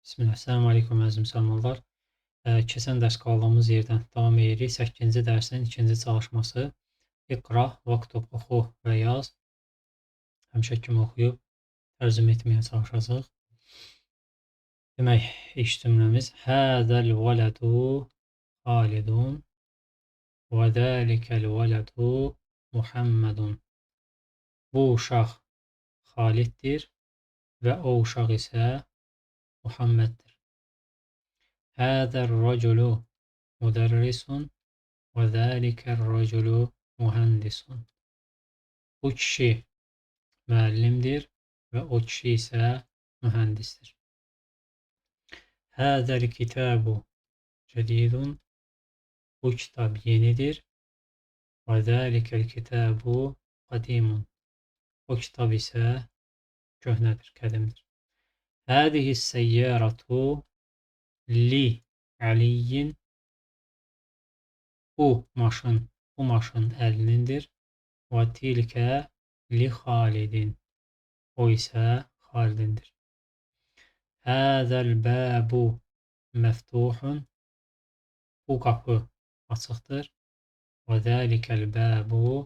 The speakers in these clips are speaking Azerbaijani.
Bismillah. Selamun Aleyküm əziz müsəlmanlar. Keçən dərs qaldığımız yerdən davam edirik. 8-ci dərsin ikinci çalışması. İqra, vaktub, oxu və yaz. Həmişə kimi oxuyub tərcümə etməyə çalışacaq. Demək, ilk cümləmiz Həzəl vələdu Xalidun və dəlikəl vələdu Muhammedun. Bu uşaq Xaliddir və o uşaq isə Muhammeddir. Həzəl rəculu müdərrisun və dəlikəl rəculu mühəndisun. Bu kişi müəllimdir və o kişi isə mühəndisdir. Həzəl kitabu cədidun. Bu kitab yenidir. Və dəlikəl kitabu qadimun. O kitab isə köhnədir, qədimdir. Hədihi səyyaratu li Aliyyin. Bu maşın Əlinindir. Və tilkə li Xalidin. O isə Xalidindir. Həzəl bəbu məftuhun. Bu qapı açıqdır. Və dəlikəl bəbu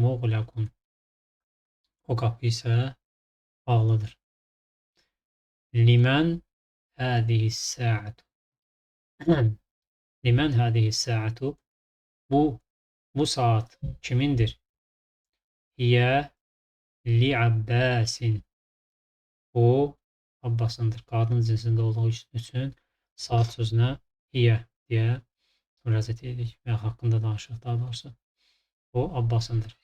muğlaqun. O qapı isə bağlıdır. Limən hədihi səatu. Limən hədihi səatu. Bu saat kimindir? Hiyə li Abbasin. O Abbasındır. Qadın cinsində olduğu üçün saat sözünə hiyə deyə müraciət edirik və haqqında danışırıq daha doğrusu. O Abbasındır.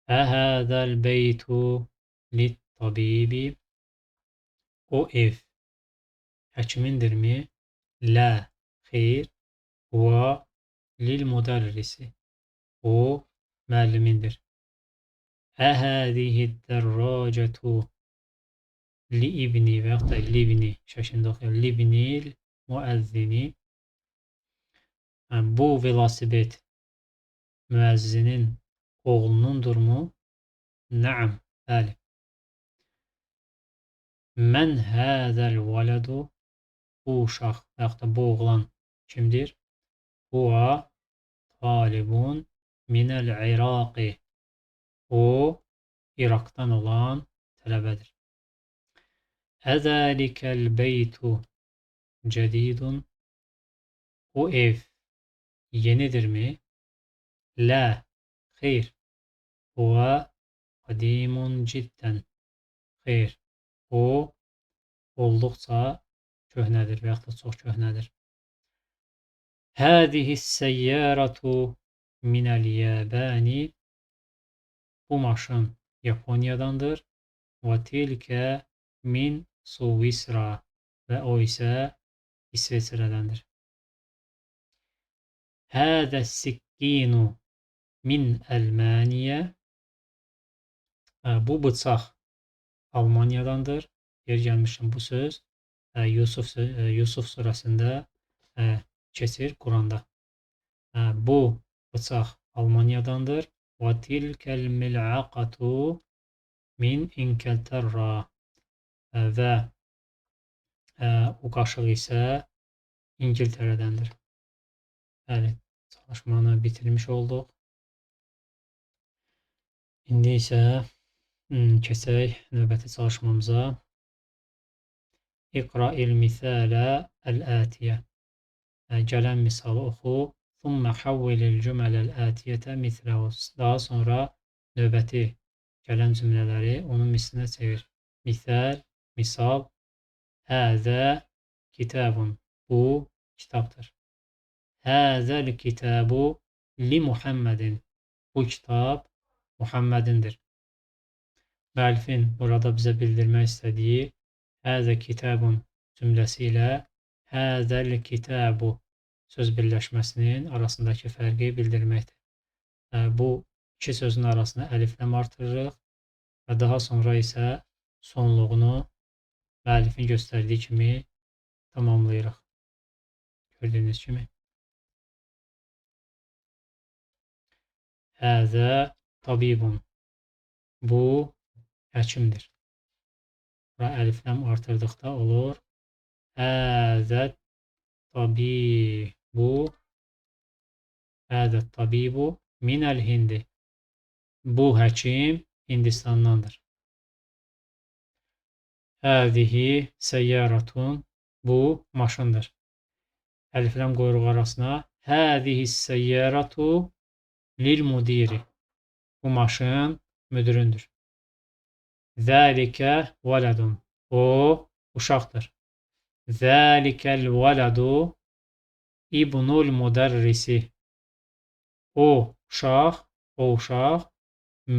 Hədəl beytu lit tabibi. O ev həkimindirmi? Lə, xeyr. Və lil müdərrisi. O müəllimindir. Əhədihi dərracətu li ibni və yaxud da libni şəklində oxuyur. Libnil müəzzini. Bu velosiped müəzzinin oğlunundurmu? Nəam, bəli. Mən həzəl vələdu. Bu uşaq və yaxud da bu oğlan kimdir? Huwa talibun minəl İraqi. O İraqdan olan tələbədir. Əzəlikəl beytu cədidun. O ev yenidirmi? Lə, xeyr. Huwa qadimun ciddən. Xeyr. O olduqca köhnədir və yaxud da çox köhnədir. Hədihi səyyaratu minəl yəbəni. Bu maşın Yaponiyadandır. Və tilkə min Suvisra. Və o isə İsveçrədəndir. Hədə sikkinu min Əlməniyə. Bu bıçaq Almaniyadandır. Yer gəlmişəm bu söz Yusuf surəsində keçir Quranda. Bu bıçaq Almaniyadandır. Və tilkəl mil'aqatu min İngiltərra. Və o qaşıq isə İngiltərədəndir. Bəli, çalışmanı bitirmiş olduq. İndi isə keçək növbəti çalışmamıza. İqra'il misələ əl-ətiyyə. Gələn misalı oxu. Thumma havvilil cümələl ətiyətə misləhu. Daha sonra növbəti gələn cümlələri onun mislinə çevir. Misal, misal. Həzə kitabun. Bu kitabdır. Həzəl kitabu li Muhammedin. Bu kitab Muhammedindir. Müəllifin burada bizə bildirmək istədiyi həzə kitabun cümləsi ilə həzəl kitabu söz birləşməsinin arasındakı fərqi bildirməkdir. Bu iki sözün arasını əliflə artırırıq və daha sonra isə sonluğunu müəllifin göstərdiyi kimi tamamlayırıq. Gördüyünüz kimi. Həzə tabibun. Bu həkimdir. Və əlifləm artırdıqda olur Həzət tabibu Həzət tabibu minəl hindi. Bu həkim Hindistandandır. Həzihi səyyarətun. Bu maşındır. Əlifləm qoyuruq arasına. Həzihi səyyarətu lil mudiri. Bu maşın müdüründür. Zəlikə vələdun. O uşaqdır. Zəlikəl vələdu ibnul müdərrisi. O uşaq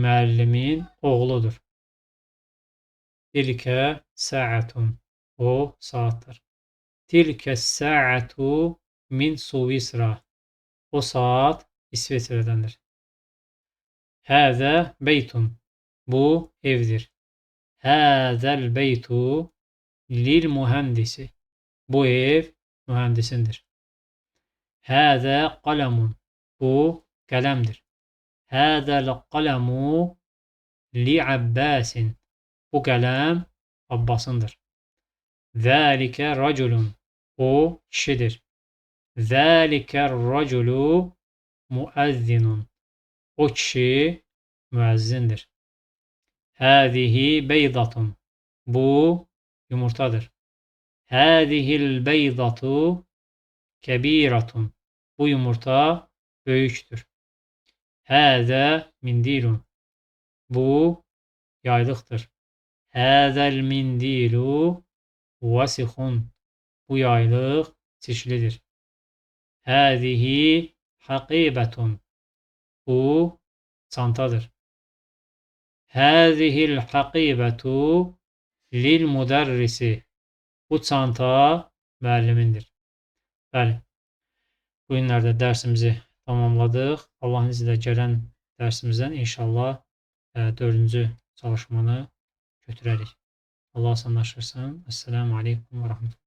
müəllimin oğludur. Tilkə səətun. O saatdır. Tilkə səətu min Suvisra. O saat İsveçrədəndir. Həzə beytun. Bu evdir. Həzəl beytu lil mühəndisi. Bu ev mühəndisindir. Həzə qələmun. Bu qələmdir. Həzəl qələmu li Abbasin. Bu qələm Abbasındır. Zəlikə raculun. O kişidir. Zəlikər raculu müəzzinun. O kişi müəzzindir. Həzihi beydatun. Bu yumurtadır. Həzihil beydatu kəbiratun. Bu yumurta böyükdür. Həzə mindilun. Bu yaylıqdır. Həzəl mindilu vasixun. Bu yaylıq çirklidir. Həzihi haqibətun. Bu çantadır. Həzihil haqibətu lil müdərrisi. Bu çanta müəllimindir. Bəli, bu günlərdə dərsimizi tamamladıq. Allahın iznilə gələn dərsimizdən inşallah 4-cü çalışmanı götürərik. Allah asanlaşdırsın. Esselamu aleykum və rəhmətullah.